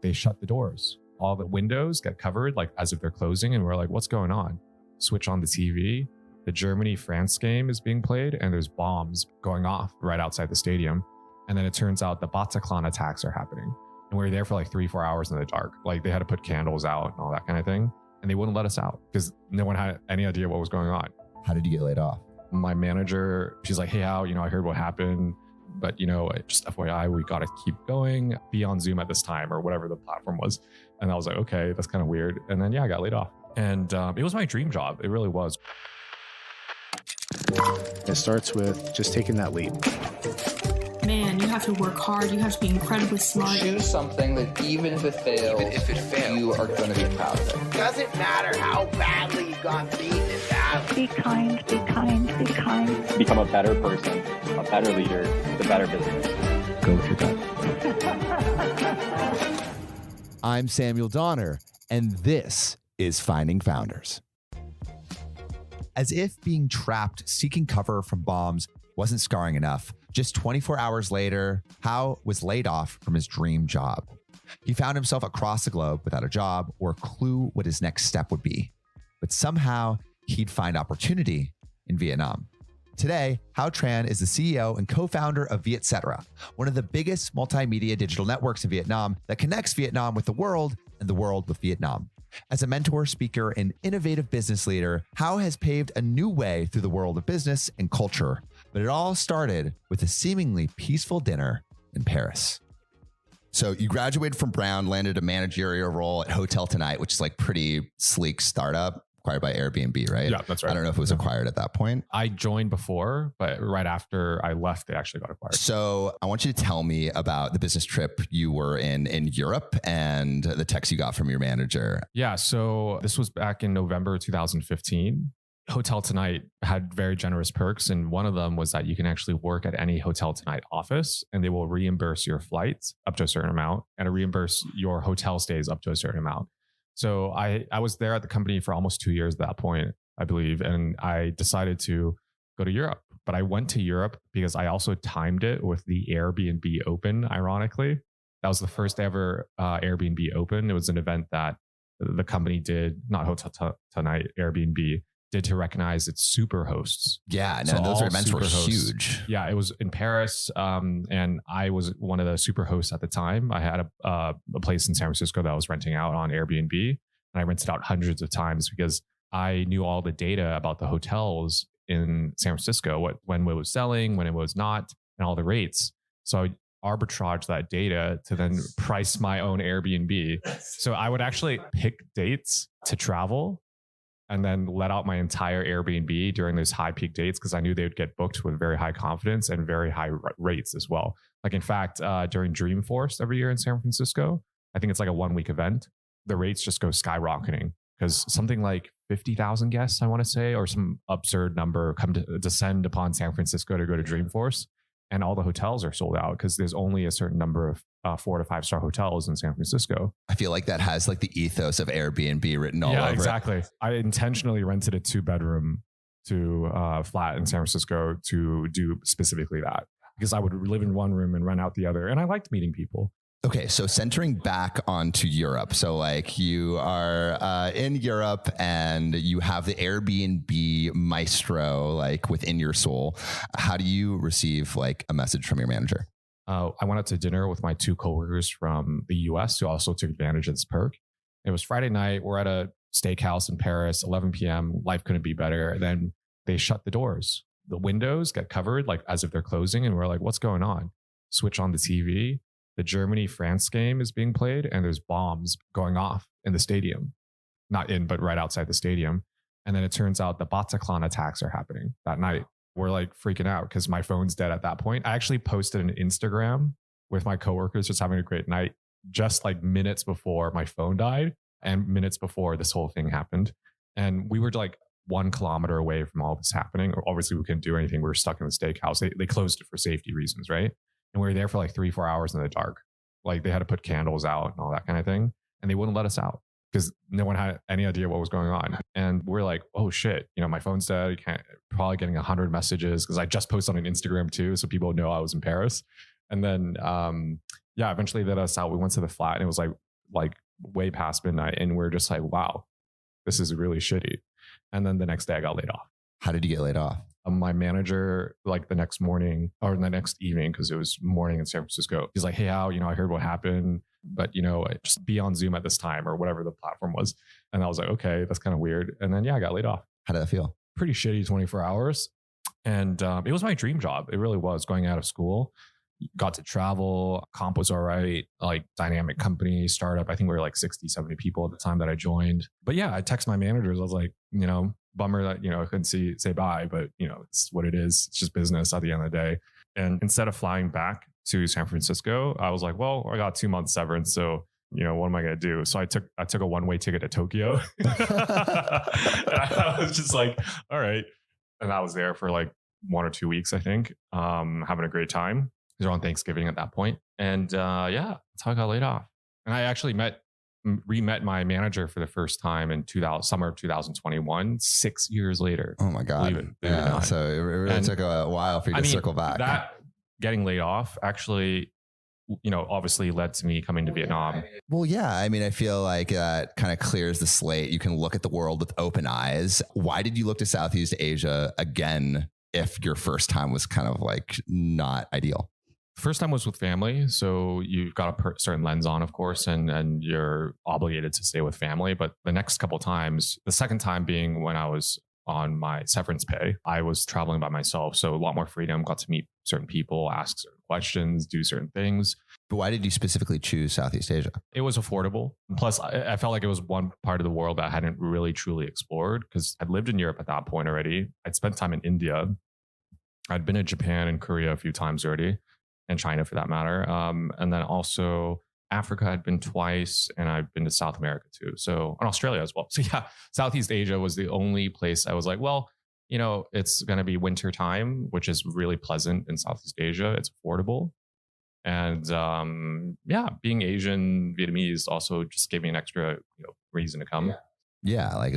they shut the doors. All the windows get covered like as if they're closing. And we're like, what's going on? Switch on the TV. The Germany-France game is being played and there's bombs going off right outside the stadium. And then it turns out the Bataclan attacks are happening. And we were there for like 3-4 hours in the dark. Like they had to put candles out and all that kind of thing. And they wouldn't let us out because no one had any idea what was going on. How did you get laid off? My manager, she's like, hey, Hao, I heard what happened, but just FYI, we got to keep going, be on Zoom at this time or whatever the platform was. And I was like, okay, that's kind of weird. And then, I got laid off. And it was my dream job. It really was. It starts with just taking that leap. Man, you have to work hard. You have to be incredibly smart. Choose something that even if it fails, you are going to be proud of it. Doesn't matter how badly you got beaten in that. Be kind, be kind, be kind. Become a better person, a better leader, the better business. Go with your gut. I'm Samuel Donner, and this is Finding Founders. As if being trapped, seeking cover from bombs wasn't scarring enough, just 24 hours later, Hao was laid off from his dream job. He found himself across the globe without a job or a clue what his next step would be. But somehow, he'd find opportunity in Vietnam. Today, Hao Tran is the CEO and co-founder of Vietcetera, one of the biggest multimedia digital networks in Vietnam that connects Vietnam with the world and the world with Vietnam. As a mentor, speaker, and innovative business leader, Hao has paved a new way through the world of business and culture. But it all started with a seemingly peaceful dinner in Paris. So you graduated from Brown, landed a managerial role at Hotel Tonight, which is like pretty sleek startup acquired by Airbnb, right? Yeah, that's right. I don't know if it was acquired at that point. I joined before, but right after I left, they actually got acquired. So I want you to tell me about the business trip you were in Europe and the text you got from your manager. Yeah. So this was back in November 2015. Hotel Tonight had very generous perks. And one of them was that you can actually work at any Hotel Tonight office and they will reimburse your flights up to a certain amount and reimburse your hotel stays up to a certain amount. So I was there at the company for almost 2 years at that point, I believe. And I decided to go to Europe. But I went to Europe because I also timed it with the Airbnb Open, ironically. That was the first ever Airbnb Open. It was an event that the company did, not Hotel Tonight, Airbnb, did to recognize its super hosts. Yeah, no, those events were huge. Yeah, it was in Paris, and I was one of the super hosts at the time. I had a place in San Francisco that I was renting out on Airbnb, and I rented out hundreds of times because I knew all the data about the hotels in San Francisco, when it was selling, when it was not, and all the rates. So I arbitrage that data to then price my own Airbnb. So I would actually pick dates to travel and then let out my entire Airbnb during those high peak dates because I knew they would get booked with very high confidence and very high rates as well. Like in fact, during Dreamforce every year in San Francisco, I think it's like a 1-week event, the rates just go skyrocketing because something like 50,000 guests, I want to say, or some absurd number come to descend upon San Francisco to go to Dreamforce. And all the hotels are sold out because there's only a certain number of 4 to 5 star hotels in San Francisco. I feel like that has like the ethos of Airbnb written all over it. Exactly. I intentionally rented a 2-bedroom to flat in San Francisco to do specifically that because I would live in one room and rent out the other. And I liked meeting people. Okay, so centering back onto Europe. So like you are in Europe and you have the Airbnb maestro like within your soul. How do you receive like a message from your manager? I went out to dinner with my 2 coworkers from the US who also took advantage of this perk. It was Friday night. We're at a steakhouse in Paris, 11 p.m. Life couldn't be better. And then they shut the doors. The windows get covered like as if they're closing. And we're like, what's going on? Switch on the TV. The Germany-France game is being played and there's bombs going off in the stadium. Not in, but right outside the stadium. And then it turns out the Bataclan attacks are happening that night. We're like freaking out because my phone's dead at that point. I actually posted an Instagram with my coworkers just having a great night just like minutes before my phone died and minutes before this whole thing happened. And we were like 1 kilometer away from all this happening. Obviously, we couldn't do anything. We were stuck in the steakhouse. They closed it for safety reasons, right? And we were there for like 3-4 hours in the dark. Like they had to put candles out and all that kind of thing. And they wouldn't let us out because no one had any idea what was going on. And we're like, oh shit, my phone's dead. Probably getting 100 messages because I just posted on an Instagram too. So people know I was in Paris. And then, eventually they let us out. We went to the flat and it was like like way past midnight. And we're just like, wow, this is really shitty. And then the next day I got laid off. How did you get laid off? My manager, like the next morning or the next evening, because it was morning in San Francisco, he's like, hey, Hao, I heard what happened, but just be on Zoom at this time or whatever the platform was. And I was like, okay, that's kind of weird. And then, I got laid off. How did that feel? Pretty shitty 24 hours. And it was my dream job. It really was, going out of school. Got to travel. Comp was all right. Like dynamic company, startup. I think we were like 60, 70 people at the time that I joined. But yeah, I text my managers. I was like, bummer that, I couldn't say bye, but it's what it is. It's just business at the end of the day. And instead of flying back to San Francisco, I was like, well, I got 2 months severance. So, what am I going to do? So I took a one-way ticket to Tokyo. And I was just like, all right. And I was there for like 1 or 2 weeks, I think, having a great time. It was on Thanksgiving at that point. And that's how I got laid off. And I actually re-met my manager for the first time in summer of 2021, 6 years later. Oh my God. Believe it or not. So it really took a while for you to circle back. That getting laid off actually, obviously led to me coming to Vietnam. Well, yeah. I mean, I feel like that kind of clears the slate. You can look at the world with open eyes. Why did you look to Southeast Asia again if your first time was kind of like not ideal? First time was with family. So you've got a certain lens on, of course, and you're obligated to stay with family. But the next couple times, the second time being when I was on my severance pay, I was traveling by myself. So a lot more freedom, got to meet certain people, ask certain questions, do certain things. But why did you specifically choose Southeast Asia? It was affordable. Plus, I felt like it was one part of the world that I hadn't really truly explored because I'd lived in Europe at that point already. I'd spent time in India. I'd been in Japan and Korea a few times already. And China for that matter. And then also Africa I'd been twice, and I've been to South America too. So, and Australia as well. So yeah, Southeast Asia was the only place I was like, well, it's going to be winter time, which is really pleasant in Southeast Asia. It's affordable. And being Asian, Vietnamese also just gave me an extra reason to come. Yeah, like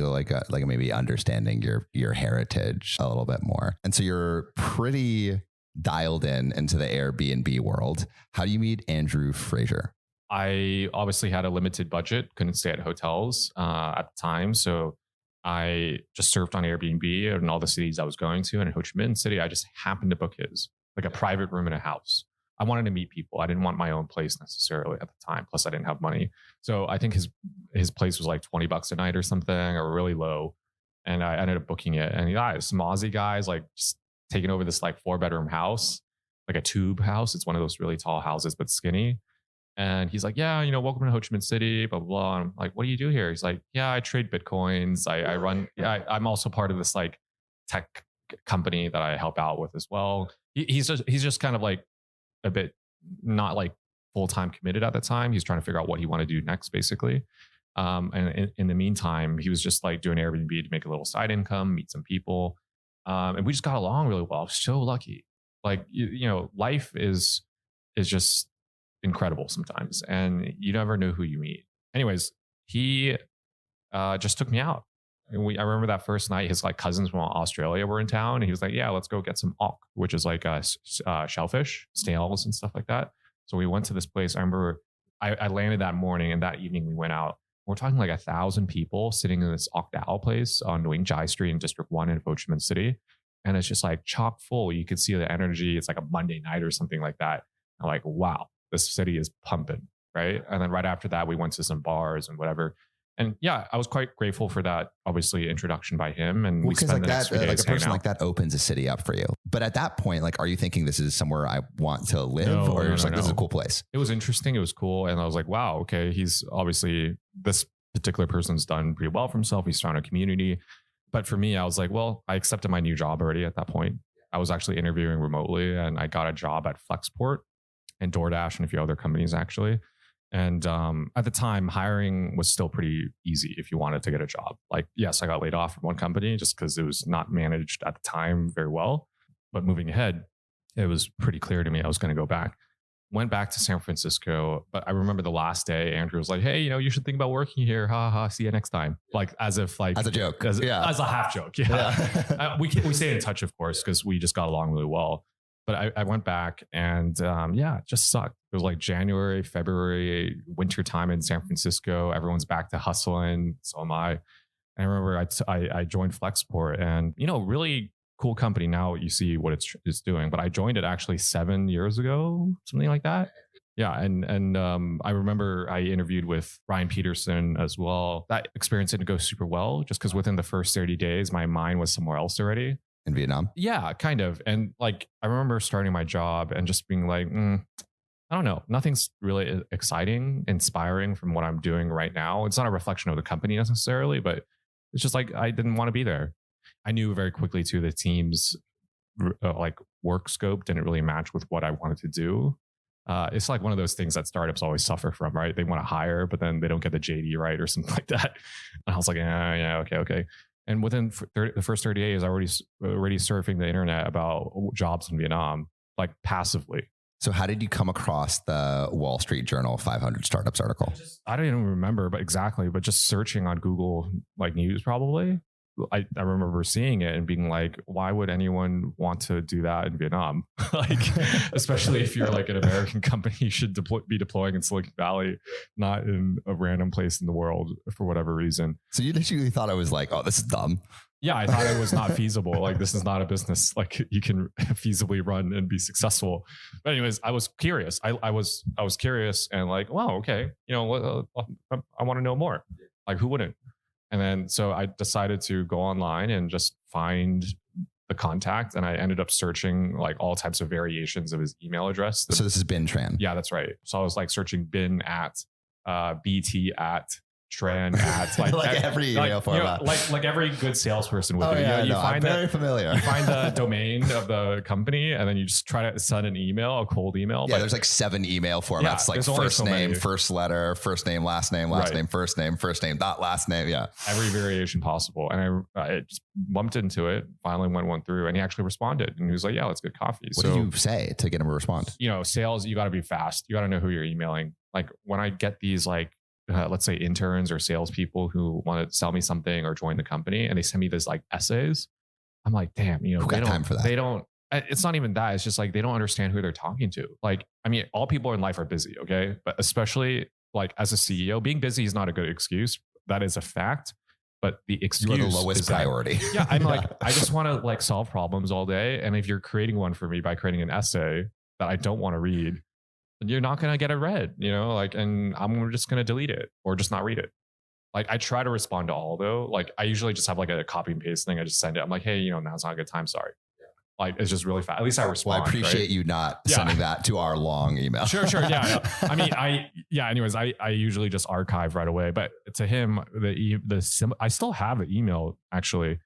maybe understanding your heritage a little bit more. And so you're pretty dialed into the Airbnb world. How do you meet Andrew Fraser? I obviously had a limited budget, couldn't stay at hotels at the time. So I just surfed on Airbnb in all the cities I was going to. And in Ho Chi Minh City, I just happened to book his, like a private room in a house. I wanted to meet people. I didn't want my own place necessarily at the time. Plus I didn't have money. So I think his place was like $20 a night or something, or really low. And I ended up booking it. And some Aussie guys like just taking over this like 4-bedroom house, like a tube house. It's one of those really tall houses, but skinny. And he's like, yeah, welcome to Ho Chi Minh City, blah, blah, blah. And I'm like, what do you do here? He's like, yeah, I trade Bitcoins. I run, I'm also part of this like tech company that I help out with as well. He's just kind of like a bit not like full-time committed at the time. He's trying to figure out what he wanted to do next, basically. And in the meantime, he was just like doing Airbnb to make a little side income, meet some people. And we just got along really well. I was so lucky. Like, life is just incredible sometimes, and you never know who you meet. Anyways, he just took me out. And I remember that first night, his like cousins from Australia were in town, and he was like, yeah, let's go get some auk, which is like shellfish, snails and stuff like that. So we went to this place. I remember I landed that morning, and that evening we went out. We're talking like 1,000 people sitting in this Oc Dao place on Nguyen Chai Street in District 1 in Ho Chi Minh City. And it's just like chock full. You could see the energy. It's like a Monday night or something like that. I'm like, wow, this city is pumping, right? And then right after that, we went to some bars and whatever. And yeah, I was quite grateful for that, obviously, introduction by him. And we spent the next 3 days like a person out. like that opens a city up for you. But at that point, like, are you thinking this is somewhere I want to live, or you're just like, this is a cool place? It was interesting. It was cool. And I was like, wow, okay, he's obviously, this particular person's done pretty well for himself. He's found a community. But for me, I was like, well, I accepted my new job already at that point. I was actually interviewing remotely, and I got a job at Flexport and DoorDash and a few other companies actually. And at the time, hiring was still pretty easy if you wanted to get a job. Like, yes, I got laid off from one company just because it was not managed at the time very well. But moving ahead, it was pretty clear to me I was going to go back. Went back to San Francisco. But I remember the last day, Andrew was like, hey, you should think about working here. Ha ha, see you next time. Like, as if like... As a joke. As a half joke. Yeah. We stayed in touch, of course, because we just got along really well. But I went back and it just sucked. It was like January, February, winter time in San Francisco. Everyone's back to hustling. So am I. And I remember I joined Flexport, and really cool company. Now you see what it's doing. But I joined it actually 7 years ago, something like that. Yeah, and I remember I interviewed with Ryan Peterson as well. That experience didn't go super well, just because within the first 30 days, my mind was somewhere else already. In Vietnam? Yeah, kind of. And like, I remember starting my job and just being like, I don't know, nothing's really exciting, inspiring from what I'm doing right now. It's not a reflection of the company necessarily, but it's just like, I didn't want to be there. I knew very quickly too, the team's like work scope didn't really match with what I wanted to do. It's like one of those things that startups always suffer from, right? They want to hire, but then they don't get the JD right or something like that. And I was like, yeah, okay. And within the first 30 days, I was already surfing the internet about jobs in Vietnam, like passively. So how did you come across the Wall Street Journal 500 startups article? I don't even remember, but just searching on Google like news probably. I remember seeing it and being like, why would anyone want to do that in Vietnam? Like, especially if you're like an American company, you should be deploying in Silicon Valley, not in a random place in the world for whatever reason. So you literally thought I was like, oh, this is dumb. Yeah, I thought it was not feasible. Like, this is not a business like you can feasibly run and be successful. But anyways, I was curious. I was curious and like, wow, okay, I want to know more. Like, who wouldn't? And then so I decided to go online and just find the contact, and I ended up searching like all types of variations of his email address. So this is Bin Tran. Yeah, that's right. So I was like searching Bin at BT at Tran at like every email format. Like every good salesperson would do. I'm very familiar. You find the domain of the company, and then you just try to send an email, a cold email. Yeah, there's like 7 email formats, like first name, first letter, first name, last name, name, first name, dot last name. Yeah, every variation possible. And I just bumped into it. Finally, went through, and he actually responded, and he was like, "Yeah, let's get coffee." What did you say to get him to respond? Sales, you got to be fast. You got to know who you're emailing. Like when I get these let's say interns or salespeople who want to sell me something or join the company, and they send me this like essays. I'm like, damn, who got time for that? They don't. It's not even that. It's just like they don't understand who they're talking to. Like, I mean, all people in life are busy, okay, but especially like as a CEO, being busy is not a good excuse. That is a fact. But the excuse, you are the lowest priority. Yeah, I'm like, I just want to like solve problems all day, and if you're creating one for me by creating an essay that I don't want to read, you're not going to get it read, and I'm just going to delete it or just not read it. Like, I try to respond to all though. Like, I usually just have like a copy and paste thing. I just send it. I'm like, hey, now's not a good time. Sorry. Like, it's just really fast. At least I respond. Well, I appreciate you not sending that to our long email. Sure. Yeah. I mean, anyways, I usually just archive right away, but to him, I still have the email actually.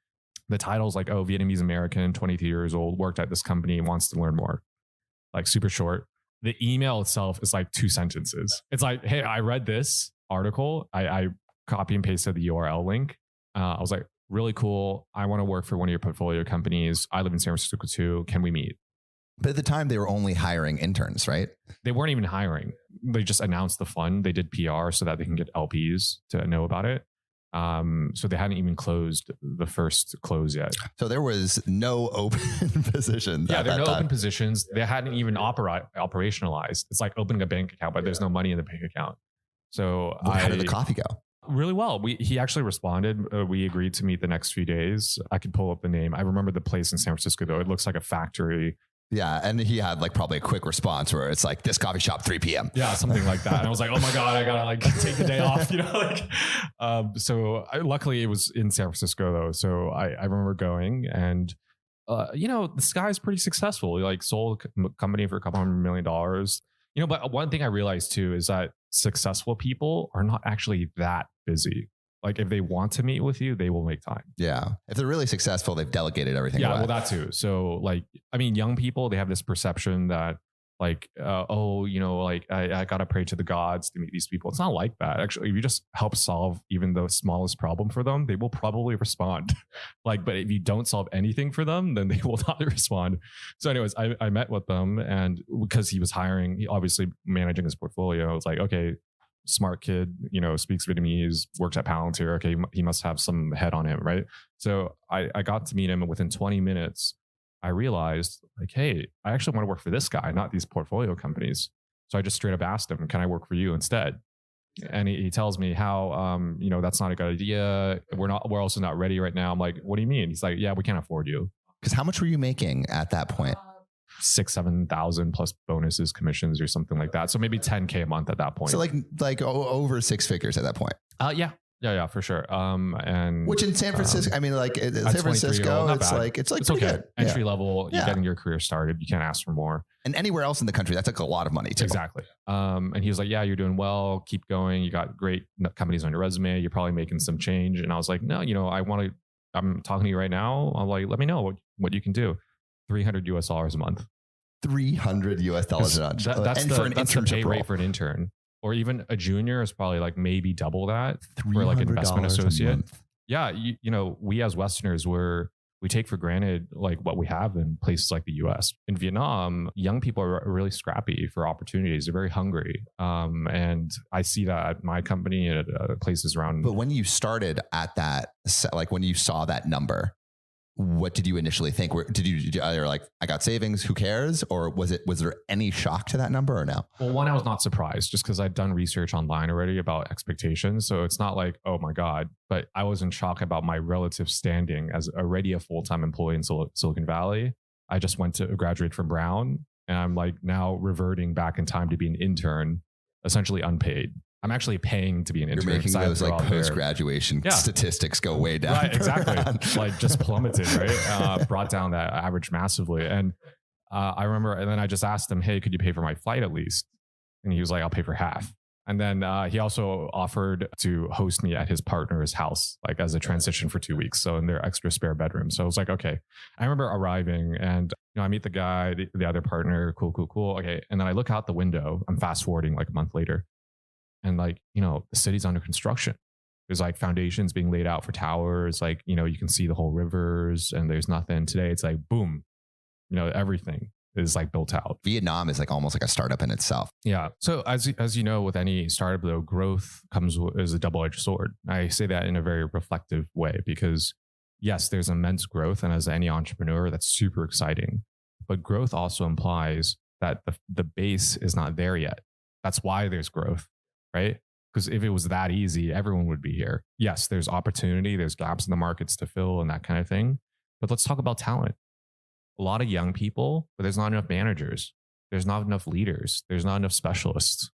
The title's like, Vietnamese American, 22 years old, worked at this company, wants to learn more. Like, super short. The email itself is like 2 sentences. It's like, hey, I read this article. I copy and pasted the URL link. I was like, really cool. I want to work for one of your portfolio companies. I live in San Francisco too. Can we meet? But at the time, they were only hiring interns, right? They weren't even hiring. They just announced the fund. They did PR so that they can get LPs to know about it. So they hadn't even closed the first close yet. So there was no open positions. Yeah, there are no open positions. They hadn't even operationalized. It's like opening a bank account, but there's no money in the bank account. So how did the coffee go? Really well. He actually responded. We agreed to meet the next few days. I could pull up the name. I remember the place in San Francisco though. It looks like a factory. Yeah. And he had like probably a quick response where it's like, this coffee shop, 3 p.m. Yeah, something like that. And I was like, oh my God, I gotta like take the day off, luckily it was in San Francisco though. So I remember going and, this guy's pretty successful. He like sold a company for $200 million. But one thing I realized too is that successful people are not actually that busy. Like if they want to meet with you, they will make time. Yeah. If they're really successful, they've delegated everything away. Well, that too. So young people, they have this perception that I got to pray to the gods to meet these people. It's not like that. Actually, if you just help solve even the smallest problem for them, they will probably respond. But if you don't solve anything for them, then they will not respond. So anyways, I met with them, and because he was hiring, he obviously managing his portfolio. I was like, okay, smart kid, speaks Vietnamese, works at Palantir. Okay, he must have some head on him, right? So I got to meet him, and within 20 minutes, I realized like, hey, I actually want to work for this guy, not these portfolio companies. So I just straight up asked him, can I work for you instead? And he tells me how, that's not a good idea. We're also not ready right now. I'm like, what do you mean? He's like, yeah, we can't afford you. Because how much were you making at that point? 6,000-7,000 plus bonuses, commissions, or something like that. So maybe 10K a month at that point. So like over six figures at that point. Yeah, for sure. And which in San Francisco, I mean, like San Francisco, it's okay. Good. Entry level, you're getting your career started. You can't ask for more. And anywhere else in the country, that's like a lot of money too. Exactly. And he was like, yeah, you're doing well. Keep going. You got great companies on your resume. You're probably making some change. And I was like, no, I'm talking to you right now. I'm like, let me know what you can do. $300 a month. $300 a month. That's the pay rate for an intern. Or even a junior is probably like maybe double that for like an investment associate. Yeah. We as Westerners, we take for granted like what we have in places like the US. In Vietnam, young people are really scrappy for opportunities. They're very hungry. And I see that at my company and at places around. But when you started at that, like when you saw that number, what did you initially think? Did you either like, I got savings, who cares? Or was there any shock to that number or no? Well, one, I was not surprised just because I'd done research online already about expectations. So it's not like, oh my God, but I was in shock about my relative standing as already a full-time employee in Silicon Valley. I just went to graduate from Brown and I'm like now reverting back in time to be an intern, essentially unpaid. I'm actually paying to be an intern. You're making those like post-graduation statistics go way down. Right, exactly. Like just plummeted, right? Brought down that average massively. And I remember, and then I just asked him, hey, could you pay for my flight at least? And he was like, I'll pay for half. And then he also offered to host me at his partner's house, like as a transition for 2 weeks. So in their extra spare bedroom. So I was like, okay. I remember arriving and I meet the guy, the other partner, cool. Okay. And then I look out the window. I'm fast forwarding like a month later. And like, the city's under construction. There's like foundations being laid out for towers. Like, you can see the whole rivers and there's nothing. Today it's like, boom, everything is like built out. Vietnam is like almost like a startup in itself. Yeah. So as you know, with any startup though, growth comes as a double-edged sword. I say that in a very reflective way because yes, there's immense growth. And as any entrepreneur, that's super exciting. But growth also implies that the base is not there yet. That's why there's growth. Right? Because if it was that easy, everyone would be here. Yes, there's opportunity, there's gaps in the markets to fill and that kind of thing. But let's talk about talent. A lot of young people, but there's not enough managers. There's not enough leaders. There's not enough specialists.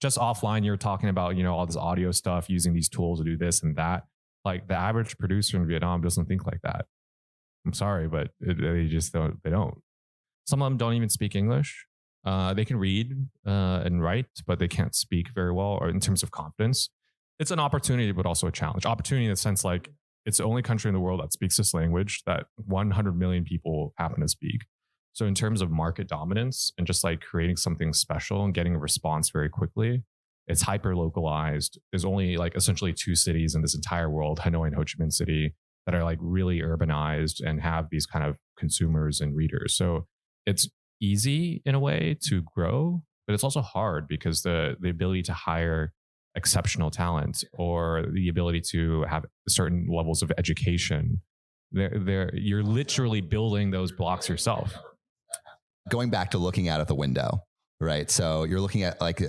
Just offline, you're talking about, all this audio stuff, using these tools to do this and that. Like the average producer in Vietnam doesn't think like that. I'm sorry, but they just don't. They don't. Some of them don't even speak English. They can read and write, but they can't speak very well or in terms of confidence. It's an opportunity, but also a challenge. Opportunity in the sense like it's the only country in the world that speaks this language that 100 million people happen to speak. So in terms of market dominance and just like creating something special and getting a response very quickly, it's hyper localized. There's only like essentially 2 cities in this entire world, Hanoi and Ho Chi Minh City, that are like really urbanized and have these kind of consumers and readers. So it's easy in a way to grow, but it's also hard because the ability to hire exceptional talent or the ability to have certain levels of education, you're literally building those blocks yourself. Going back to looking out of the window, right? So you're looking at like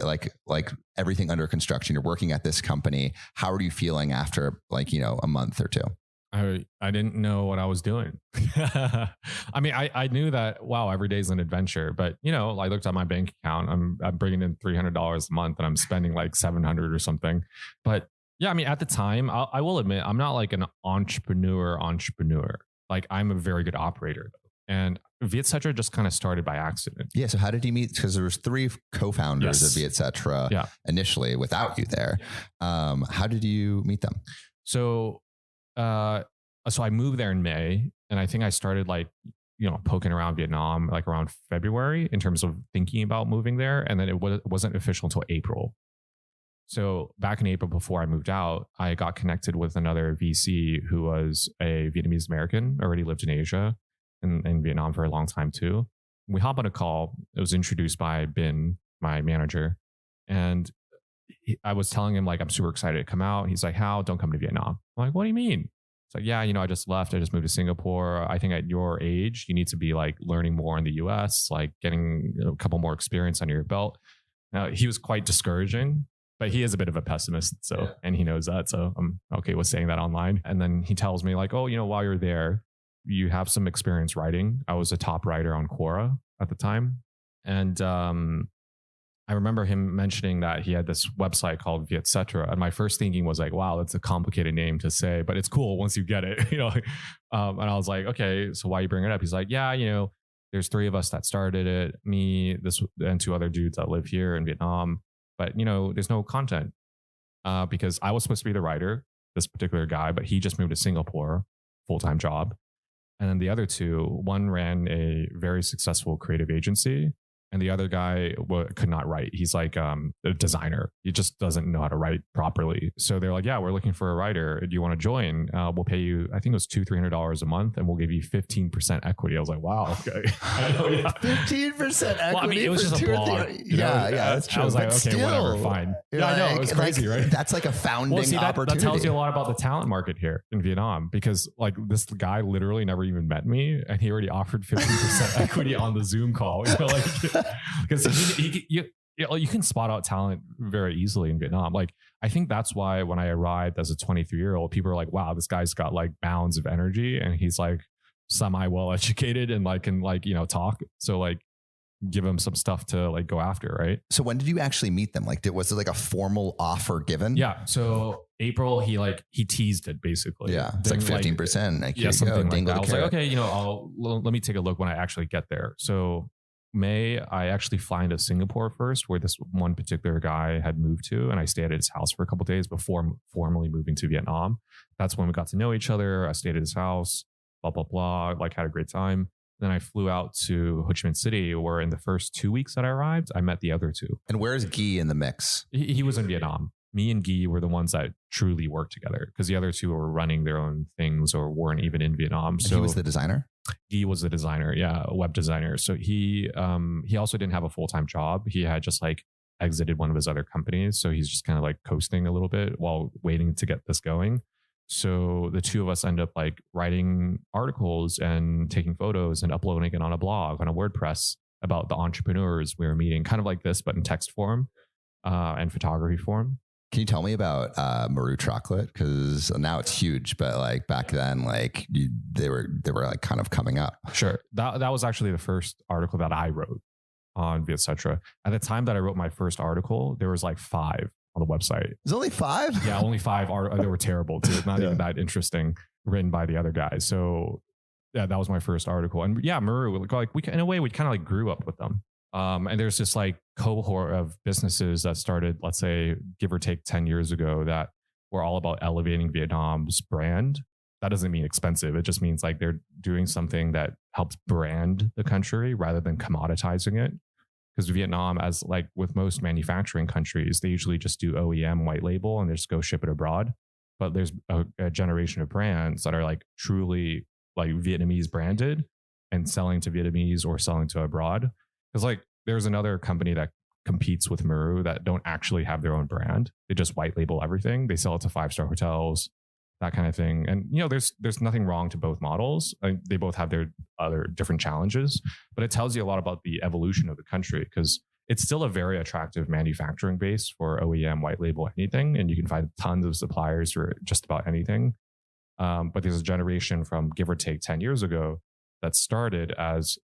everything under construction. You're working at this company. How are you feeling after a month or two? I didn't know what I was doing. I mean, I knew that, wow, every day is an adventure, but I looked at my bank account, I'm bringing in $300 a month and I'm spending like 700 or something. But yeah, I mean, at the time, I will admit, I'm not like an entrepreneur. Like I'm a very good operator. And Vietcetera just kind of started by accident. Yeah. So how did you meet? Because there was 3 co-founders of Vietcetera initially without you there. How did you meet them? So I moved there in May and I think I started poking around Vietnam like around February in terms of thinking about moving there. And then it wasn't official until April. So back in April, before I moved out, I got connected with another VC who was a Vietnamese American, already lived in Asia and in Vietnam for a long time too. We hop on a call. It was introduced by Bin, my manager. And I was telling him like, I'm super excited to come out. He's like, Hao, don't come to Vietnam. I'm like, what do you mean? It's like, yeah, I just left. I just moved to Singapore. I think at your age, you need to be like learning more in the US, like getting a couple more experience under your belt. He was quite discouraging, but he is a bit of a pessimist. So, and he knows that. So I'm okay with saying that online. And then he tells me like, oh, while you're there, you have some experience writing. I was a top writer on Quora at the time. And I remember him mentioning that he had this website called Vietcetera. And my first thinking was like, wow, that's a complicated name to say, but it's cool once you get it, and I was like, okay, so why you bring it up? He's like, yeah, there's 3 of us that started it, me, this, and 2 other dudes that live here in Vietnam. But, there's no content because I was supposed to be the writer, this particular guy, but he just moved to Singapore, full-time job. And then the other 2, one ran a very successful creative agency. And the other guy could not write. He's like a designer. He just doesn't know how to write properly. So they're like, yeah, we're looking for a writer. Do you want to join? We'll pay you, I think it was $200-$300 a month, and we'll give you 15% equity. I was like, wow, okay. I know, yeah. 15% equity. Well, I mean, it was just a blog. Yeah, that's true. I was like, okay, still, whatever, fine. Yeah, I know. It was crazy, right? That's like a founding opportunity. That tells you a lot about the talent market here in Vietnam, because like this guy literally never even met me, and he already offered 15% equity on the Zoom call. Because you can spot out talent very easily in Vietnam. Like, I think that's why when I arrived as a 23-year-old, people are like, wow, this guy's got like bounds of energy, and he's like semi well educated and like can like talk. So like give him some stuff to like go after, right? So when did you actually meet them? Like, was it like a formal offer given? Yeah. So April, he teased it basically. Yeah, it's like 15%. Like, yeah, something like that. I was like, okay, let me take a look when I actually get there. So May, I actually fly into Singapore first, where this one particular guy had moved to, and I stayed at his house for a couple of days before formally moving to Vietnam. That's when we got to know each other. I stayed at his house, blah, blah, blah, like had a great time. Then I flew out to Ho Chi Minh City, where in the first 2 weeks that I arrived, I met the other 2. And where's Guy in the mix? He was in Vietnam. Me and Guy were the ones that truly worked together, because the other 2 were running their own things or weren't even in Vietnam. And so he was the designer? Guy was the designer. Yeah. A web designer. So he also didn't have a full-time job. He had just like exited one of his other companies. So he's just kind of like coasting a little bit while waiting to get this going. So the 2 of us end up like writing articles and taking photos and uploading it on a blog, on a WordPress, about the entrepreneurs we were meeting, kind of like this, but in text form and photography form. Can you tell me about Maru Chocolate? Because now it's huge, but like back then, like they were like kind of coming up. Sure. That was actually the first article that I wrote on Vietcetera. At the time that I wrote my first article, there was like 5 on the website. There's only 5? Yeah, only 5. They were terrible too. Not even that interesting, written by the other guys. So yeah, that was my first article. And yeah, Maru, like we in a way we kind of like grew up with them. And there's this like cohort of businesses that started, let's say, give or take 10 years ago, that were all about elevating Vietnam's brand. That doesn't mean expensive. It just means like they're doing something that helps brand the country rather than commoditizing it. Because Vietnam, as like with most manufacturing countries, they usually just do OEM white label and they just go ship it abroad. But there's a generation of brands that are like truly like Vietnamese branded and selling to Vietnamese or selling to abroad. Because like there's another company that competes with Maru that don't actually have their own brand. They just white label everything. They sell it to 5-star hotels, that kind of thing. And there's nothing wrong to both models. They both have their other different challenges, but it tells you a lot about the evolution of the country, because it's still a very attractive manufacturing base for OEM, white label, anything. And you can find tons of suppliers for just about anything. But there's a generation from give or take 10 years ago that started as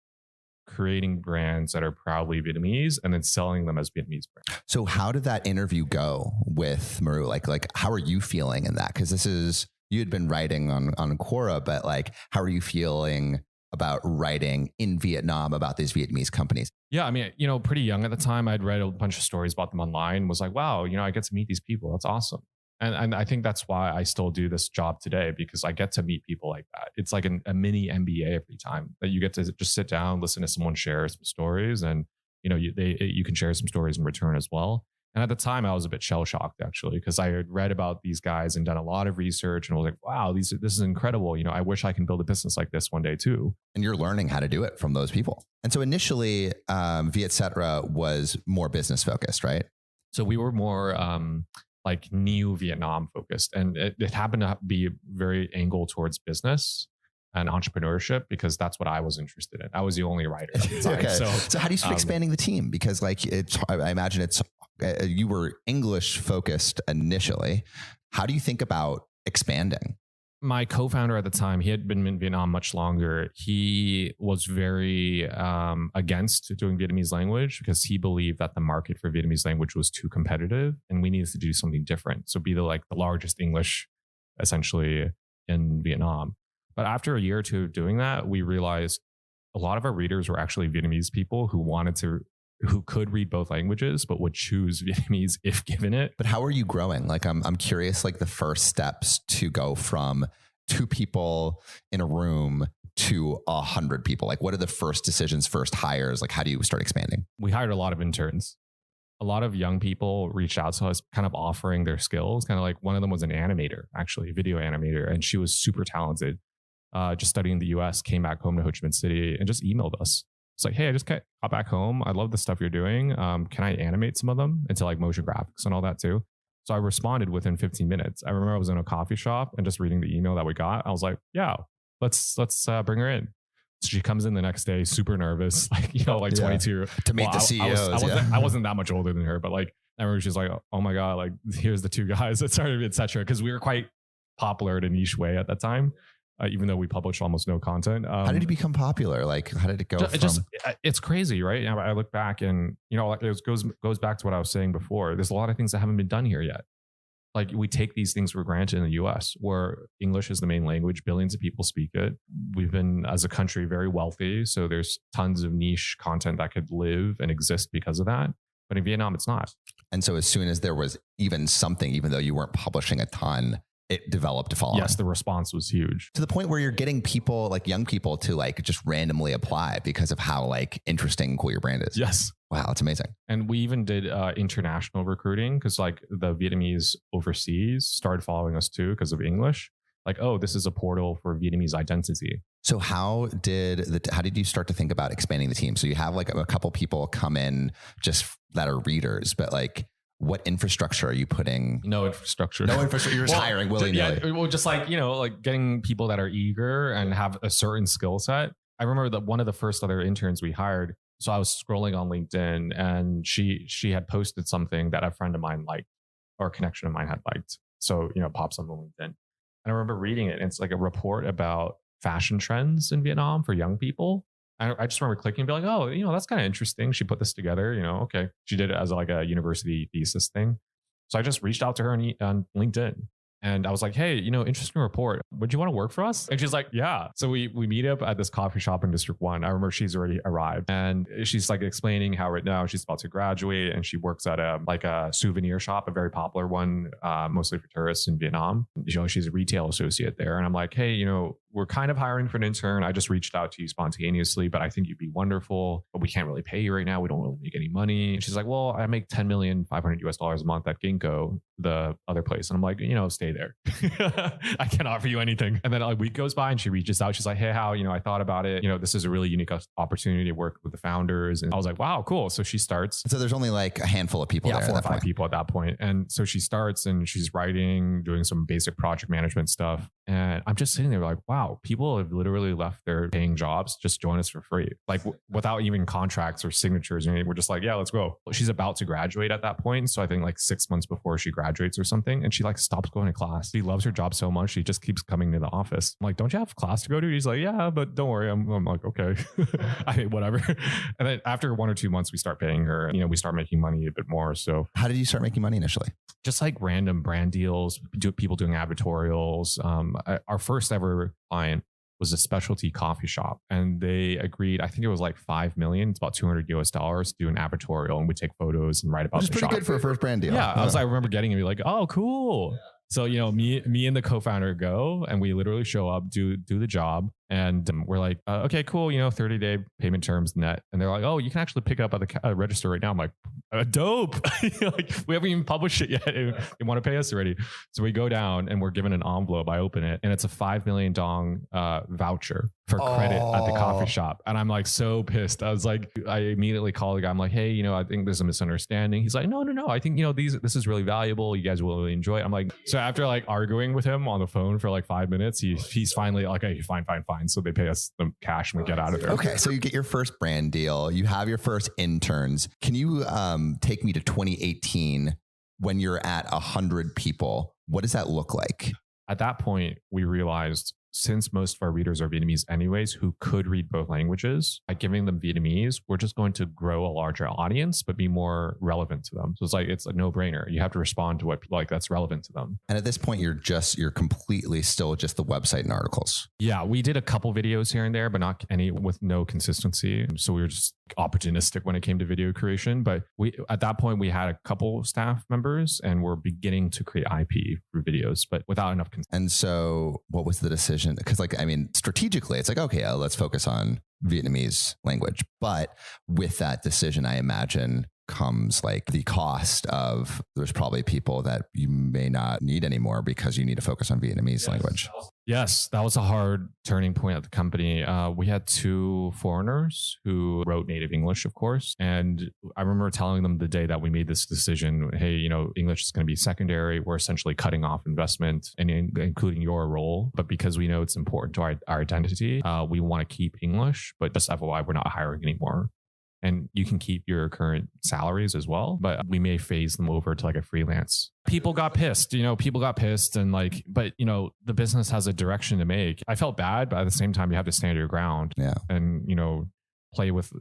creating brands that are proudly Vietnamese and then selling them as Vietnamese brands. So how did that interview go with Maru? Like how are you feeling in that? Because you had been writing on Quora, but like, how are you feeling about writing in Vietnam about these Vietnamese companies? Yeah, I mean, pretty young at the time. I'd read a bunch of stories about them online, was like, wow, I get to meet these people. That's awesome. And I think that's why I still do this job today, because I get to meet people like that. It's like a mini MBA every time that you get to just sit down, listen to someone share some stories, and you can share some stories in return as well. And at the time, I was a bit shell shocked actually, because I had read about these guys and done a lot of research, and I was like, wow, this is incredible. I wish I can build a business like this one day too. And you're learning how to do it from those people. And so initially, Vietcetera was more business focused, right? So we were more like new Vietnam focused. And it happened to be very angled towards business and entrepreneurship because that's what I was interested in. I was the only writer at the time. Okay. So how do you start um, expanding the team? Because like I imagine you were English focused initially. How do you think about expanding? My co-founder at the time, he had been in Vietnam much longer. He was very against doing Vietnamese language because he believed that the market for Vietnamese language was too competitive and we needed to do something different. So be the largest English essentially in Vietnam. But after a year or two of doing that, we realized a lot of our readers were actually Vietnamese people who could read both languages, but would choose Vietnamese if given it. But how are you growing? Like, I'm curious, like the first steps to go from 2 people in a room to 100 people. Like, what are the first decisions, first hires? Like, how do you start expanding? We hired a lot of interns. A lot of young people reached out to us kind of offering their skills. Kind of like one of them was an animator, actually, a video animator. And she was super talented, just studying in the US, came back home to Ho Chi Minh City and just emailed us. It's like, hey, I just got back home. I love the stuff you're doing. Can I animate some of them into like motion graphics and all that too? So I responded within 15 minutes. I remember I was in a coffee shop and just reading the email that we got. I was like, yeah, let's bring her in. So she comes in the next day, super nervous, like 22 to meet the CEOs. I wasn't that much older than her, but like I remember she's like, oh my god, like here's the 2 guys that started Vietcetera, because we were quite popular in a niche way at that time. Even though we published almost no content. How did you become popular? Like, how did it go? It's crazy, right? I look back and, it goes back to what I was saying before. There's a lot of things that haven't been done here yet. Like we take these things for granted in the US where English is the main language. Billions of people speak it. We've been, as a country, very wealthy. So there's tons of niche content that could live and exist because of that. But in Vietnam, it's not. And so as soon as there was even something, even though you weren't publishing a ton, it developed a following. Yes, the response was huge. To the point where you're getting people, like young people, to like just randomly apply because of how like interesting and cool your brand is. Yes. Wow, that's amazing. And we even did international recruiting because like the Vietnamese overseas started following us too because of English. Like, oh, this is a portal for Vietnamese identity. So how did you start to think about expanding the team? So you have like a couple people come in just that are readers, but like, what infrastructure are you putting? No infrastructure. No infrastructure. You're just hiring willy-nilly. Yeah, well, just like, like getting people that are eager and have a certain skill set. I remember that one of the first other interns we hired. So I was scrolling on LinkedIn and she had posted something that a friend of mine liked or a connection of mine had liked. So, pops on the LinkedIn. And I remember reading it. And it's like a report about fashion trends in Vietnam for young people. I just remember clicking and be like, oh, that's kind of interesting. She put this together, okay. She did it as like a university thesis thing. So I just reached out to her on LinkedIn and I was like, hey, interesting report. Would you want to work for us? And she's like, yeah. So we meet up at this coffee shop in District 1. I remember she's already arrived and she's like explaining how right now she's about to graduate and she works at a souvenir shop, a very popular one, mostly for tourists in Vietnam. She's a retail associate there. And I'm like, hey, we're kind of hiring for an intern. I just reached out to you spontaneously, but I think you'd be wonderful, but we can't really pay you right now. We don't really make any money. And she's like, well, I make $10,500,000 a month at Ginkgo, the other place. And I'm like, stay there. I can't offer you anything. And then a week goes by and she reaches out. She's like, hey, Hao, I thought about it. This is a really unique opportunity to work with the founders. And I was like, wow, cool. So she starts. So there's only like a handful of people there. 4 or 5 people at that point. And so she starts and she's writing, doing some basic project management stuff. And I'm just sitting there like, wow, people have literally left their paying jobs, just join us for free. Like without even contracts or signatures or anything. We're just like, yeah, let's go. She's about to graduate at that point. So I think like 6 months before she graduates or something. And she like stops going to class. She loves her job so much. She just keeps coming to the office. I'm like, don't you have class to go to? He's like, yeah, but don't worry. I'm like, okay, I mean, whatever. And then after 1 or 2 months, we start paying her, we start making money a bit more. So how did you start making money initially? Just like random brand deals, people doing advertorials. Our first ever client was a specialty coffee shop and they agreed, I think it was like 5 million, it's about $200 to do an advertorial and we take photos and write about the shop. Which is pretty good for a first brand deal. Yeah. I remember getting it and be like, oh, cool. So, me and the co-founder go and we literally show up, do the job. And we're like, okay, cool. 30-day payment terms net. And they're like, oh, you can actually pick up at the register right now. I'm like, dope. Like, we haven't even published it yet. They want to pay us already. So we go down and we're given an envelope. I open it and it's a 5 million dong voucher for credit at the coffee shop. And I'm like so pissed. I immediately call the guy. I'm like, hey, I think there's a misunderstanding. He's like, no. I think, this is really valuable. You guys will really enjoy it. I'm like, so after like arguing with him on the phone for like 5 minutes, he's finally like, hey, fine. So they pay us the cash and we get out of there. Okay. So you get your first brand deal. You have your first interns. Can you take me to 2018 when you're at 100 people? What does that look like? At that point, we realized, since most of our readers are Vietnamese anyways, who could read both languages, by giving them Vietnamese, we're just going to grow a larger audience, but be more relevant to them. So it's a no-brainer. You have to respond to what that's relevant to them. And at this point, you're completely still just the website and articles. Yeah, we did a couple videos here and there, but not any with no consistency. So we were just opportunistic when it came to video creation. But at that point, we had a couple staff members and we're beginning to create IP for videos, but without enough consistency. And so what was the decision? Because strategically, it's like, okay, let's focus on Vietnamese language. But with that decision, I imagine comes like the cost of there's probably people that you may not need anymore because you need to focus on Vietnamese language. Yes, that was a hard turning point at the company. We had 2 foreigners who wrote native English, of course. And I remember telling them the day that we made this decision, hey, English is going to be secondary. We're essentially cutting off investment and including your role. But because we know it's important to our identity, we want to keep English. But just FYI, we're not hiring anymore. And you can keep your current salaries as well, but we may phase them over to like a freelance. People got pissed, and but the business has a direction to make. I felt bad, but at the same time, you have to stand your ground and, play with,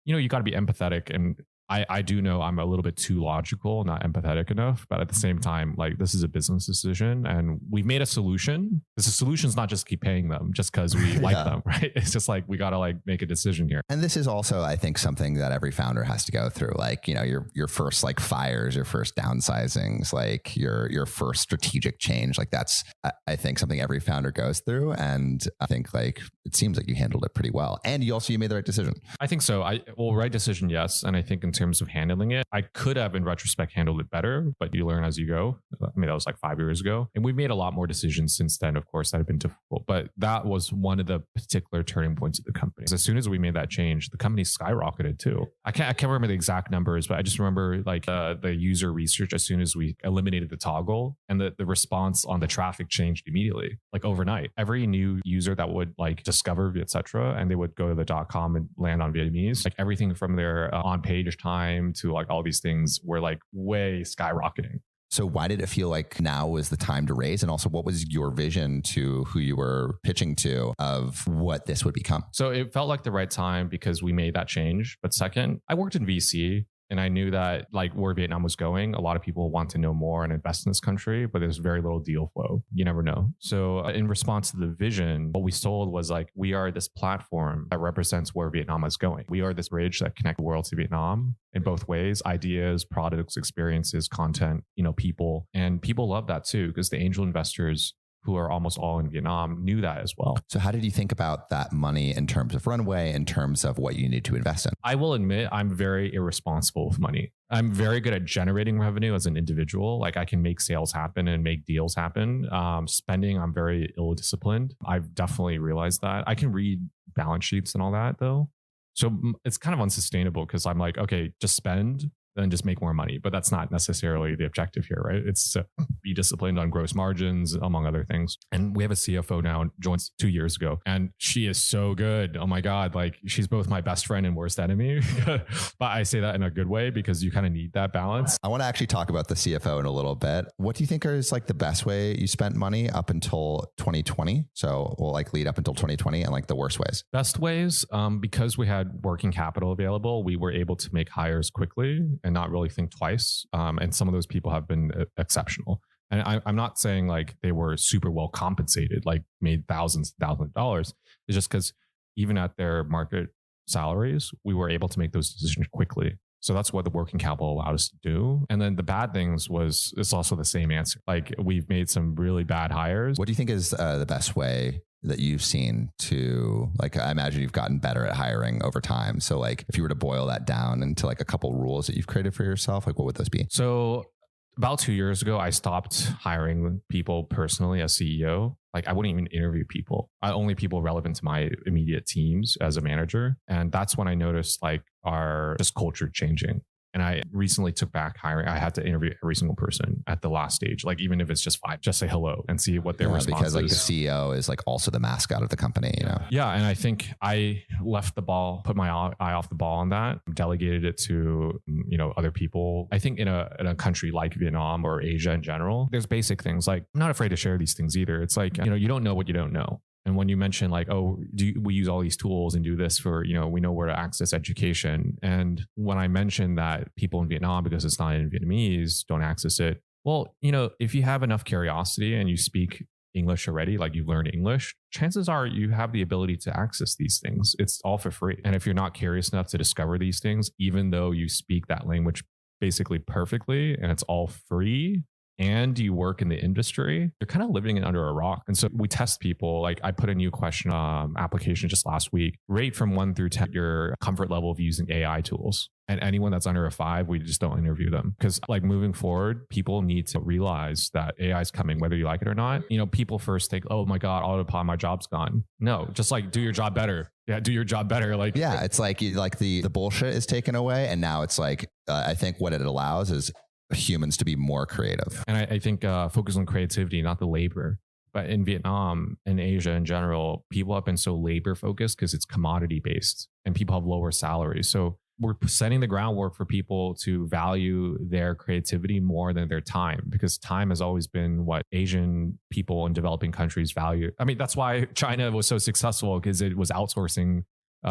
you got to be empathetic. And I do know I'm a little bit too logical, not empathetic enough, but at the same time, like, this is a business decision and we've made a solution. The solution is not just keep paying them just because we like them, right? It's just like, we got to like make a decision here. And this is also, I think, something that every founder has to go through. Like, your first like fires, your first downsizings, like your first strategic change. Like that's, I think, something every founder goes through. And I think like, it seems like you handled it pretty well. And you made the right decision. I think so. Right decision, yes. And I think in terms of handling it, I could have in retrospect handled it better, but you learn as you go. That was like 5 years ago. And we've made a lot more decisions since then, of course, that have been difficult. But that was one of the particular turning points of the company. As soon as we made that change, the company skyrocketed too. I can't remember the exact numbers, but I just remember like the user research as soon as we eliminated the toggle, and the response on the traffic changed immediately, like overnight. Every new user that would like discover Vietcetera and they would go to the .com and land on Vietnamese, like everything from their on-page time to like all these things were like way skyrocketing. So why did it feel like now was the time to raise? And also, what was your vision to who you were pitching to of what this would become? So it felt like the right time because we made that change. But second, I worked in VC. And I knew that like where Vietnam was going, a lot of people want to know more and invest in this country, but there's very little deal flow. You never know. So in response to the vision, what we sold was like, we are this platform that represents where Vietnam is going. We are this bridge that connects the world to Vietnam in both ways: ideas, products, experiences, content, people. And people love that too, because the angel investors, who are almost all in Vietnam, knew that as well. So how did you think about that money in terms of runway, in terms of what you need to invest in? I will admit I'm very irresponsible with money. I'm very good at generating revenue as an individual. Like I can make sales happen and make deals happen. Spending, I'm very ill-disciplined. I've definitely realized that. I can read balance sheets and all that though. So it's kind of unsustainable because I'm like, okay, just spend, then just make more money. But that's not necessarily the objective here, right? It's to be disciplined on gross margins, among other things. And we have a CFO now, joined 2 years ago, and she is so good. Oh my God. Like she's both my best friend and worst enemy. But I say that in a good way because you kind of need that balance. I want to actually talk about the CFO in a little bit. What do you think is like the best way you spent money up until 2020? So we'll like lead up until 2020 and like the worst ways. Best ways, because we had working capital available, we were able to make hires quickly and not really think twice. And some of those people have been exceptional. And I'm not saying like they were super well compensated, like made thousands of dollars. It's just because even at their market salaries, we were able to make those decisions quickly. So that's what the working capital allowed us to do. And then the bad things it's also the same answer. Like we've made some really bad hires. What do you think is the best way that you've seen to, like, I imagine you've gotten better at hiring over time. So like if you were to boil that down into like a couple rules that you've created for yourself, like what would those be? So about 2 years ago, I stopped hiring people personally as CEO. Like I wouldn't even interview people. Only people relevant to my immediate teams as a manager. And that's when I noticed like our just culture changing. And I recently took back hiring. I had to interview every single person at the last stage, like even if it's just 5, just say hello and see what their response because is. like the CEO is like also the mascot of the company, you know? Yeah. And I think I left the ball, put my eye off the ball on that, delegated it to, other people. I think in a country like Vietnam or Asia in general, there's basic things like, I'm not afraid to share these things either. It's like, you don't know what you don't know. And when you mention like, oh, we use all these tools and do this for, we know where to access education. And when I mentioned that people in Vietnam, because it's not in Vietnamese, don't access it. Well, if you have enough curiosity and you speak English already, like you learn English, chances are you have the ability to access these things. It's all for free. And if you're not curious enough to discover these things, even though you speak that language basically perfectly and it's all free, and you work in the industry, you're kind of living under a rock. And so we test people. Like I put a new question application just last week. Rate from 1 through 10 your comfort level of using AI tools. And anyone that's under a 5, we just don't interview them. Because like moving forward, people need to realize that AI is coming, whether you like it or not. People first think, oh my God, autopilot, my job's gone. No, just like do your job better. Yeah, do your job better. Like, yeah, it's like the bullshit is taken away. And now it's like, I think what it allows is humans to be more creative. And I think focus on creativity, not the labor. But in Vietnam and Asia in general, people have been so labor focused because it's commodity based and people have lower salaries. So we're setting the groundwork for people to value their creativity more than their time, because time has always been what Asian people in developing countries value. I mean, that's why China was so successful, because it was outsourcing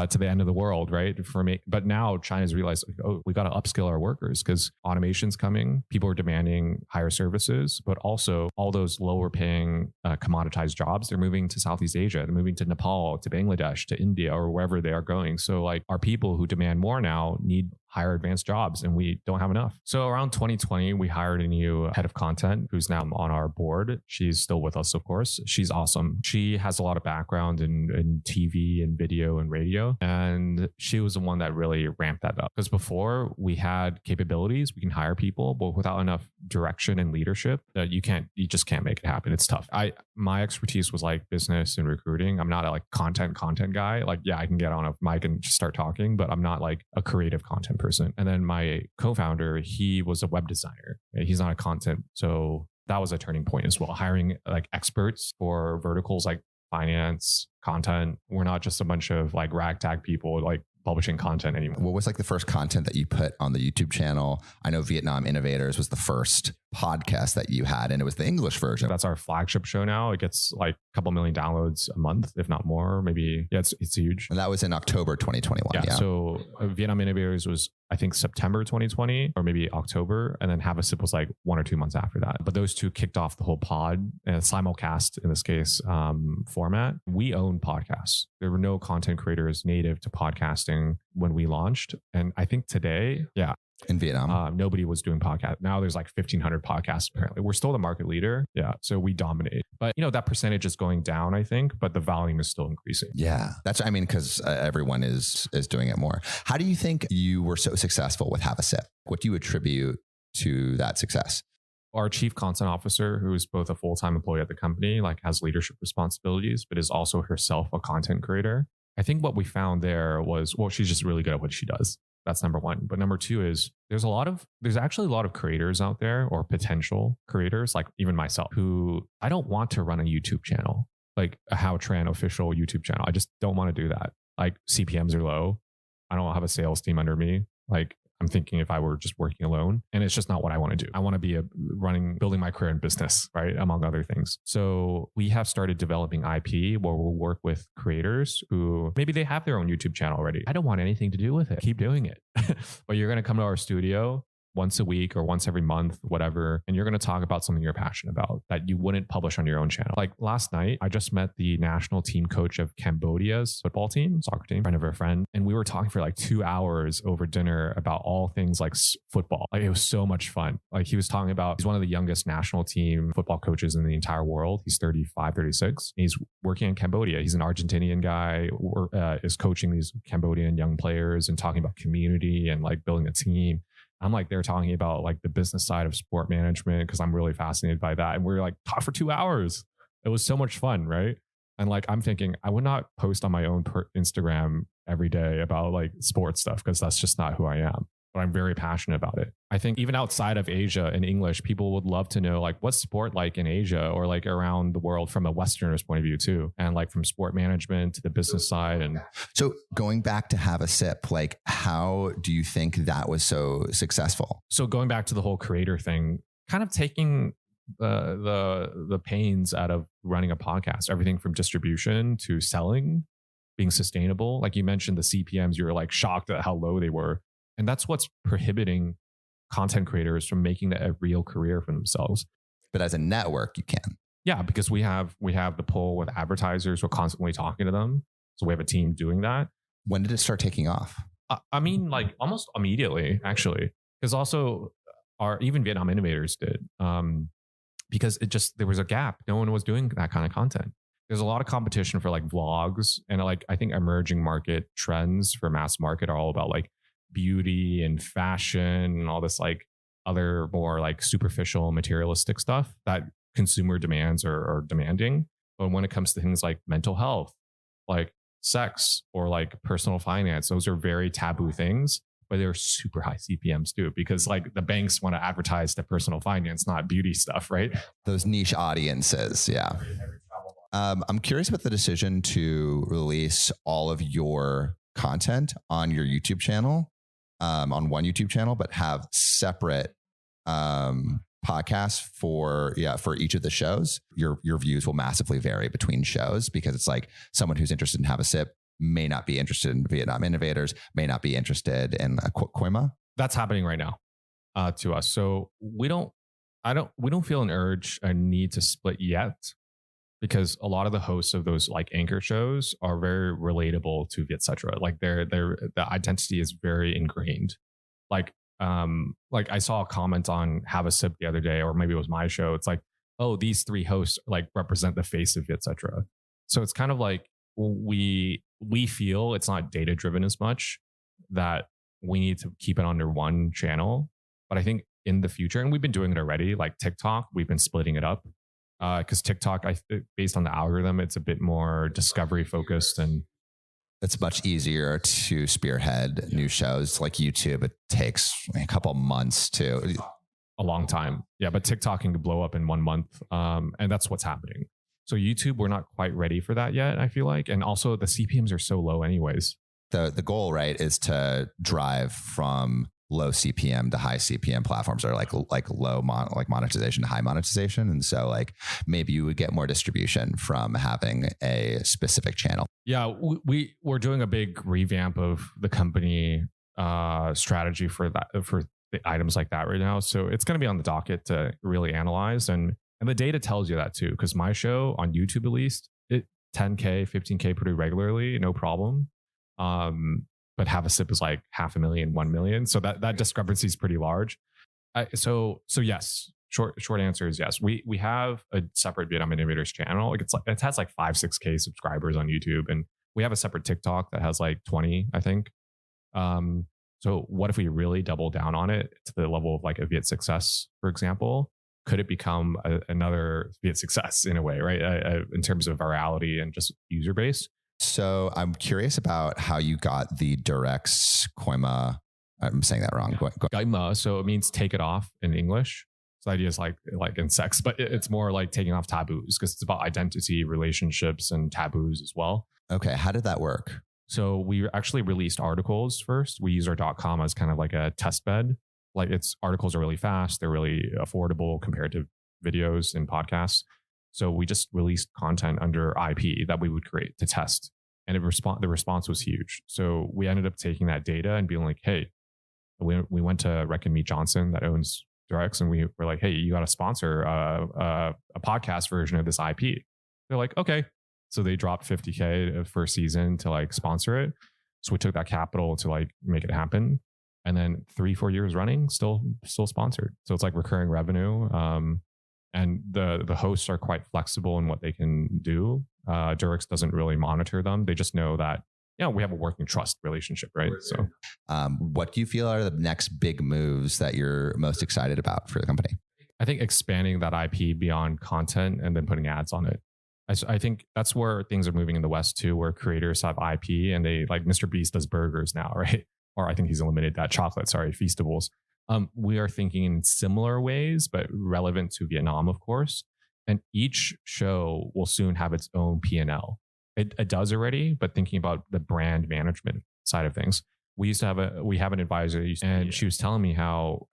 to the end of the world, right? For me, but now China's realized, oh, we got to upskill our workers because automation's coming. People are demanding higher services, but also all those lower paying commoditized jobs, they're moving to Southeast Asia. They're moving to Nepal, to Bangladesh, to India, or wherever they are going. So like our people who demand more now need higher advanced jobs, and we don't have enough. So around 2020, we hired a new head of content who's now on our board. She's still with us, of course. She's awesome. She has a lot of background in TV and video and radio. And she was the one that really ramped that up. Because before we had capabilities, we can hire people, but without enough direction and leadership, you just can't make it happen. It's tough. My expertise was like business and recruiting. I'm not a like content guy. Like, yeah, I can get on a mic and just start talking, but I'm not like a creative content person. And then my co-founder, he was a web designer. He's not a content. So that was a turning point as well. Hiring like experts for verticals like finance, content. We're not just a bunch of like ragtag people like publishing content anymore. What was like the first content that you put on the YouTube channel? I know Vietnam Innovators was the first podcast that you had, and it was the English version. That's our flagship show now. It gets like a couple million downloads a month, if not more. Maybe, yeah, it's huge. And that was in October 2021. Yeah. So Vietnam Innovators was, I think, September 2020 or maybe October. And then Have a Sip was like 1 or 2 months after that. But those two kicked off the whole pod and simulcast, in this case, format. We own podcasts. There were no content creators native to podcasting when we launched. And I think today, yeah, in Vietnam, nobody was doing podcast. Now there's like 1,500 podcasts. Apparently, we're still the market leader. Yeah, so we dominate. But that percentage is going down, I think. But the volume is still increasing. Yeah, because everyone is doing it more. How do you think you were so successful with Have a Sip? What do you attribute to that success? Our chief content officer, who is both a full-time employee at the company, like has leadership responsibilities, but is also herself a content creator. I think what we found there was, well, she's just really good at what she does. That's number one. But number two is there's actually a lot of creators out there, or potential creators, like even myself, who I don't want to run a YouTube channel, like a Hao Tran official YouTube channel. I just don't want to do that. Like CPMs are low. I don't have a sales team under me. Like I'm thinking if I were just working alone, and it's just not what I want to do. I want to be building my career in business, right? Among other things. So we have started developing IP where we'll work with creators who maybe they have their own YouTube channel already. I don't want anything to do with it. Keep doing it. But you're going to come to our studio once a week or once every month, whatever. And you're going to talk about something you're passionate about that you wouldn't publish on your own channel. Like last night, I just met the national team coach of Cambodia's football team, soccer team, friend of a friend. And we were talking for like 2 hours over dinner about all things like football. Like it was so much fun. Like he was talking about, he's one of the youngest national team football coaches in the entire world. He's 35, 36. He's working in Cambodia. He's an Argentinian guy, is coaching these Cambodian young players and talking about community and like building a team. I'm like, they're talking about like the business side of sport management because I'm really fascinated by that. And we're like, talk for 2 hours. It was so much fun, right? And like, I'm thinking I would not post on my own Instagram every day about like sports stuff because that's just not who I am. But I'm very passionate about it. I think even outside of Asia in English, people would love to know like what's sport like in Asia or like around the world from a Westerner's point of view too. And like from sport management to the business side. And so going back to Have a Sip, like how do you think that was so successful? So going back to the whole creator thing, kind of taking the pains out of running a podcast, everything from distribution to selling, being sustainable. Like you mentioned the CPMs, you were like shocked at how low they were. And that's what's prohibiting content creators from making that a real career for themselves. But as a network, you can. Yeah, because we have the pull with advertisers. We're constantly talking to them. So we have a team doing that. When did it start taking off? I mean, like almost immediately, actually. Because also even Vietnam innovators did. Because there was a gap. No one was doing that kind of content. There's a lot of competition for like vlogs. And like, I think emerging market trends for mass market are all about like beauty and fashion and all this like other more like superficial materialistic stuff that consumer demands are demanding. But when it comes to things like mental health, like sex or like personal finance, those are very taboo things, but they're super high CPMs too, because like the banks want to advertise the personal finance, not beauty stuff, right? Those niche audiences. Yeah. I'm curious about the decision to release all of your content on your YouTube channel. On one YouTube channel, but have separate podcasts for each of the shows. Your views will massively vary between shows because it's like someone who's interested in Have a Sip may not be interested in Vietnam Innovators, may not be interested in Koima. That's happening right now to us. So we don't feel a need to split yet, because a lot of the hosts of those like anchor shows are very relatable to Vietcetera. Like the identity is very ingrained. Like I saw a comment on Have a Sip the other day, or maybe it was my show. It's like, oh, these three hosts like represent the face of Vietcetera. So it's kind of like we feel it's not data driven as much, that we need to keep it under one channel. But I think in the future, and we've been doing it already, like TikTok, we've been splitting it up. Because TikTok, based on the algorithm, it's a bit more discovery focused, and it's much easier to spearhead new shows. Like YouTube, it takes a couple months to a long time. Yeah, but TikTok can blow up in 1 month, and that's what's happening. So YouTube, we're not quite ready for that yet, I feel like, and also the CPMs are so low, anyways. The goal, right, is to drive from low CPM to high CPM platforms, are like low monetization to high monetization. And so like maybe you would get more distribution from having a specific channel. Yeah, we're doing a big revamp of the company strategy for the items like that right now. So it's going to be on the docket to really analyze. And the data tells you that too, because my show on YouTube, at least, it 10K, 15K pretty regularly, no problem. But Have a Sip is like 500,000, 1 million. So that discrepancy is pretty large. So yes, short answer is yes. We have a separate Vietnam Innovators channel. Like it has like 5-6K subscribers on YouTube, and we have a separate TikTok that has like 20, I think. So what if we really double down on it to the level of like a Viet Success, for example? Could it become another Viet Success in a way, right? In terms of virality and just user base. So I'm curious about how you got the Durex Koima. I'm saying that wrong. Koima, so it means take it off in English. So the idea is like in sex, but it's more like taking off taboos, because it's about identity, relationships, and taboos as well. Okay, how did that work? So we actually released articles first. We use our .com as kind of like a test bed. Like articles are really fast. They're really affordable compared to videos and podcasts. So we just released content under IP that we would create to test. And the response was huge. So we ended up taking that data and being like, hey, We went to Reckon Meet Johnson that owns Durex, and we were like, hey, you got to sponsor a podcast version of this IP. They're like, okay. So they dropped $50K for a season to like sponsor it. So we took that capital to like make it happen. And then 3-4 years running, still sponsored. So it's like recurring revenue. And the hosts are quite flexible in what they can do. Durex doesn't really monitor them. They just know that, we have a working trust relationship, right? So what do you feel are the next big moves that you're most excited about for the company? I think expanding that IP beyond content and then putting ads on it. I think that's where things are moving in the West too, where creators have IP and they like Mr. Beast does burgers now, right? Or I think he's eliminated that Feastables. We are thinking in similar ways, but relevant to Vietnam, of course. And each show will soon have its own P&L. It does already, but thinking about the brand management side of things, we have an advisor, and she was telling me how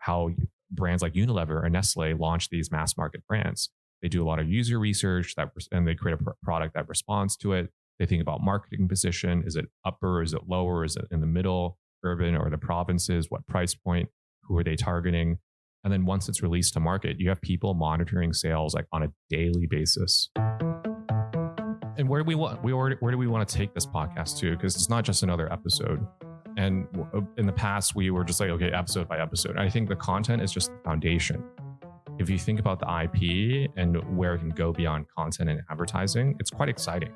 brands like Unilever and Nestle launch these mass market brands. They do a lot of user research and they create a product that responds to it. They think about marketing position. Is it upper? Is it lower? Is it in the middle, urban or the provinces? What price point? Who are they targeting? And then once it's released to market, you have people monitoring sales like on a daily basis. And where do we want to take this podcast to? Because it's not just another episode. And in the past, we were just like, okay, episode by episode. And I think the content is just the foundation. If you think about the IP and where it can go beyond content and advertising, it's quite exciting.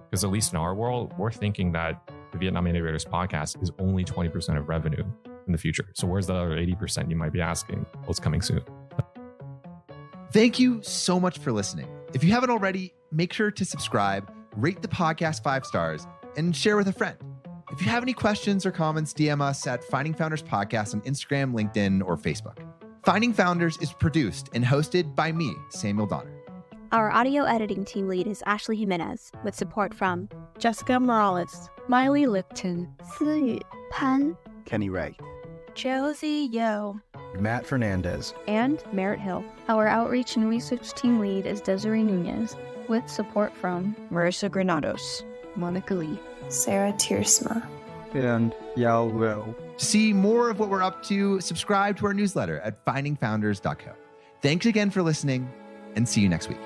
Because at least in our world, we're thinking that the Vietnam Innovators podcast is only 20% of revenue in the future. So where's the other 80% you might be asking? Well, it's coming soon. Thank you so much for listening. If you haven't already, make sure to subscribe, rate the podcast 5 stars, and share with a friend. If you have any questions or comments, DM us at Finding Founders Podcast on Instagram, LinkedIn, or Facebook. Finding Founders is produced and hosted by me, Samuel Donner. Our audio editing team lead is Ashley Jimenez, with support from Jessica Morales, Miley Lipton, Siyu Pan, Kenny Ray, Josie Yo, Matt Fernandez, and Merritt Hill. Our outreach and research team lead is Desiree Nunez, with support from Marissa Granados, Monica Lee, Sarah Tiersma, and Yao Will. To see more of what we're up to, subscribe to our newsletter at findingfounders.co. Thanks again for listening, and see you next week.